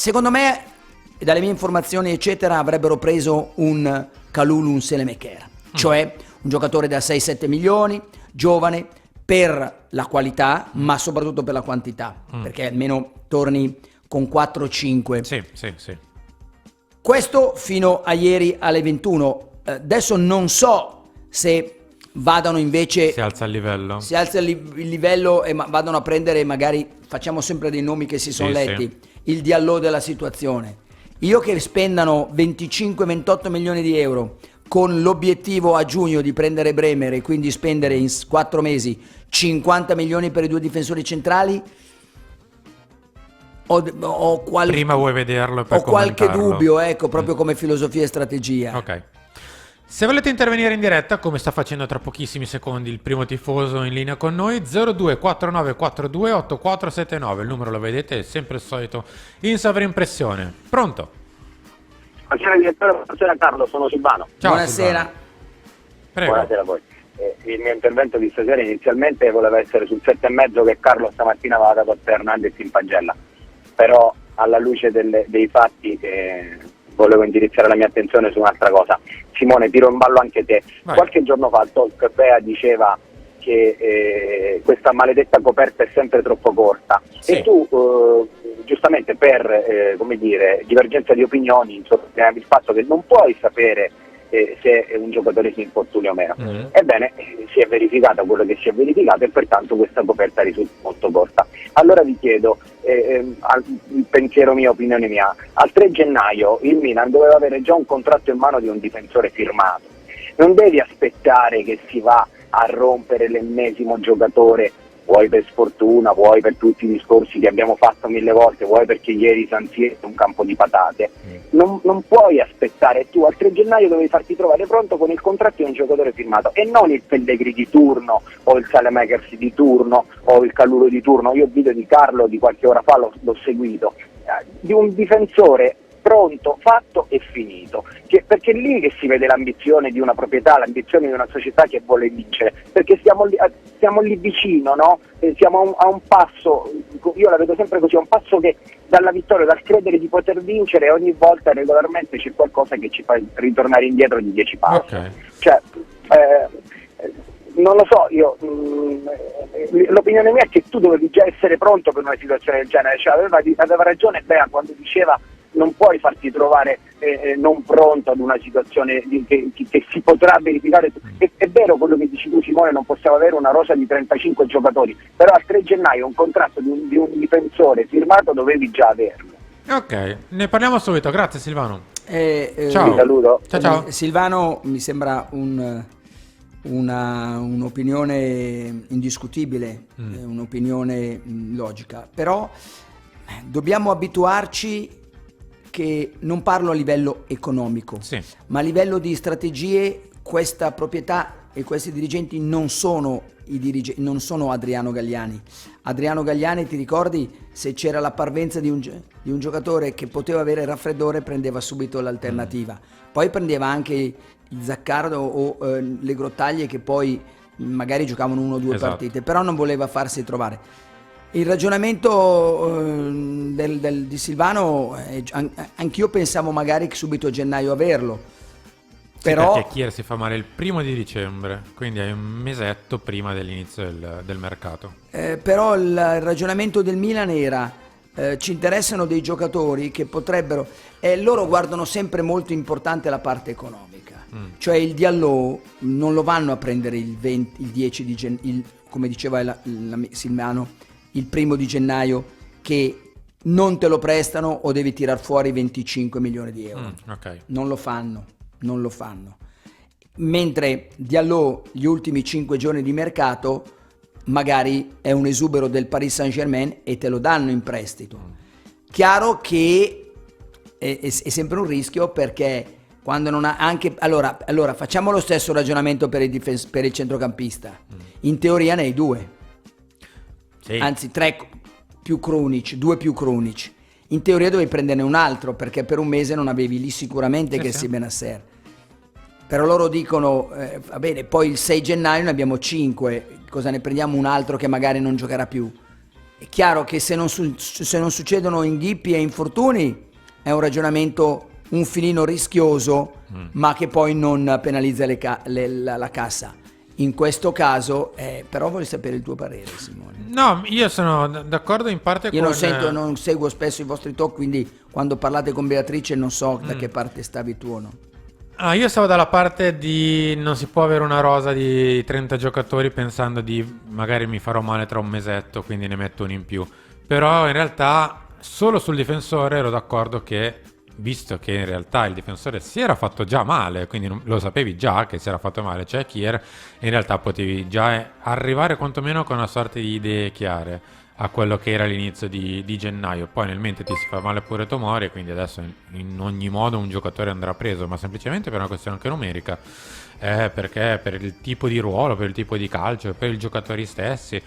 secondo me, dalle mie informazioni eccetera, avrebbero preso un Kalulu, un Selemakers, cioè un giocatore da 6-7 milioni, giovane, per la qualità, ma soprattutto per la quantità, perché almeno torni con 4-5. Sì. Questo fino a ieri alle 21. Adesso non so se vadano invece... Si alza il livello. Si alza il livello e vadano a prendere, magari, facciamo sempre dei nomi che si sono letti, il Diallo della situazione. Io che spendano 25-28 milioni di euro con l'obiettivo a giugno di prendere Bremer e quindi spendere in 4 mesi 50 milioni per i 2 difensori centrali, prima vuoi vederlo e poi ho qualche commentarlo. dubbio, ecco, proprio come filosofia e strategia. Ok. Se volete intervenire in diretta, come sta facendo tra pochissimi secondi il primo tifoso in linea con noi, 0249428479, il numero lo vedete, è sempre il solito in sovraimpressione. Pronto? Buonasera direttore, buonasera Carlo, sono Silvano. Ciao. Buonasera. Silvano. Prego. Buonasera a voi. Il mio intervento di stasera inizialmente voleva essere sul 7,5 che Carlo stamattina aveva dato a Fernandez in pagella, però alla luce dei fatti volevo indirizzare la mia attenzione su un'altra cosa. Simone, tiro in ballo anche te. Vai. Qualche giorno fa il Talk Bea diceva che questa maledetta coperta è sempre troppo corta, sì. E tu giustamente per come dire, divergenza di opinioni sottolineavi il fatto che non puoi sapere se un giocatore si infortuna o meno. Ebbene, si è verificato quello che si è verificato e pertanto questa coperta risulta molto corta. Allora vi chiedo, il pensiero mio, opinione mia, al 3 gennaio il Milan doveva avere già un contratto in mano di un difensore firmato. Non devi aspettare che si va a rompere l'ennesimo giocatore, vuoi per sfortuna, vuoi per tutti i discorsi che abbiamo fatto 1000 volte, vuoi perché ieri San Siro è un campo di patate. Non puoi aspettare, tu al 3 gennaio dovevi farti trovare pronto con il contratto di un giocatore firmato e non il Pellegrini di turno o il Salemakers di turno o il Kalulu di turno. Io il video di Carlo di qualche ora fa l'ho seguito, di un difensore pronto, fatto e finito, perché è lì che si vede l'ambizione di una proprietà, l'ambizione di una società che vuole vincere, perché siamo lì vicino, no? Siamo a un passo, io la vedo sempre così, a un passo che dalla vittoria, dal credere di poter vincere, ogni volta regolarmente c'è qualcosa che ci fa ritornare indietro di 10 passi. Ok. Cioè, non lo so, io l'opinione mia è che tu dovevi già essere pronto per una situazione del genere, cioè aveva ragione Bea quando diceva non puoi farti trovare non pronto ad una situazione che si potrà verificare. È vero quello che dici tu Simone, non possiamo avere una rosa di 35 giocatori, però al 3 gennaio un contratto di un difensore firmato dovevi già averlo. Ok, ne parliamo subito, grazie Silvano. Ciao. Vi saluto. Ciao. Silvano mi sembra un'opinione indiscutibile, un'opinione logica, però dobbiamo abituarci che non parlo a livello economico, ma a livello di strategie. Questa proprietà e questi dirigenti non sono non sono Adriano Galliani. Adriano Galliani, ti ricordi, se c'era la parvenza di un giocatore che poteva avere raffreddore, prendeva subito l'alternativa. Poi prendeva anche il Zaccardo o le Grottaglie, che poi magari giocavano 1 o 2 partite, però non voleva farsi trovare. Il ragionamento di Silvano, anch'io pensavo magari che subito a gennaio averlo, però perché Kier si fa male il 1° dicembre, quindi hai un mesetto prima dell'inizio del mercato. Però il ragionamento del Milan era ci interessano dei giocatori che potrebbero, loro guardano sempre molto importante la parte economica, cioè il Diallo non lo vanno a prendere il 10 di gennaio, come diceva Silvano, il 1 di gennaio, che non te lo prestano o devi tirar fuori 25 milioni di euro. Okay. Non lo fanno. Mentre Diallo gli ultimi 5 giorni di mercato magari è un esubero del Paris Saint-Germain e te lo danno in prestito. Chiaro che è sempre un rischio, perché quando non ha anche allora facciamo lo stesso ragionamento per il centrocampista. In teoria ne hai 2. Sì. Anzi 3 più cronici, 2 più cronici. In teoria dovevi prenderne un altro, perché per un mese non avevi lì sicuramente che si Benasser. Però loro dicono va bene, poi il 6 gennaio ne abbiamo 5, cosa ne prendiamo un altro che magari non giocherà più? È chiaro che se non succedono inghippi e infortuni è un ragionamento un filino rischioso, ma che poi non penalizza la cassa. In questo caso, però voglio sapere il tuo parere, Simone. No, io sono d'accordo in parte io non seguo spesso i vostri talk, quindi quando parlate con Beatrice non so da che parte stavi tu o no. Io stavo dalla parte di non si può avere una rosa di 30 giocatori pensando di magari mi farò male tra un mesetto, quindi ne metto uno in più. Però in realtà solo sul difensore ero d'accordo che, visto che in realtà il difensore si era fatto già male, quindi lo sapevi già che si era fatto male, cioè Kier, in realtà potevi già arrivare quantomeno con una sorta di idee chiare a quello che era l'inizio di gennaio. Poi nel mente ti si fa male pure Tomori, e quindi adesso in ogni modo un giocatore andrà preso, ma semplicemente per una questione anche numerica, perché per il tipo di ruolo, per il tipo di calcio, per i giocatori stessi,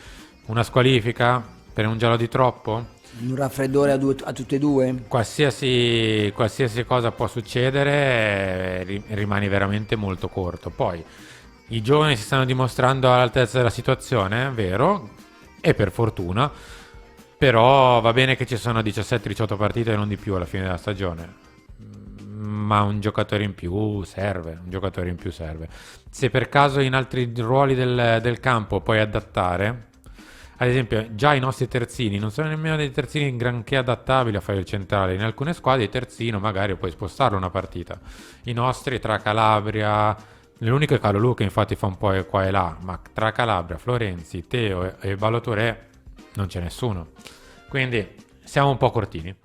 una squalifica per un giallo di troppo, un raffreddore a tutte e due? Qualsiasi cosa può succedere, rimani veramente molto corto. Poi i giovani si stanno dimostrando all'altezza della situazione, è vero, e per fortuna, però va bene che ci sono 17-18 partite e non di più alla fine della stagione, ma un giocatore in più serve, Se per caso in altri ruoli del campo puoi adattare, ad esempio già i nostri terzini non sono nemmeno dei terzini granché adattabili a fare il centrale. In alcune squadre il terzino magari puoi spostarlo una partita. I nostri tra Calabria, l'unico è Calulu che infatti fa un po' qua e là, ma tra Calabria, Florenzi, Teo e Balotore non c'è nessuno, quindi siamo un po' cortini.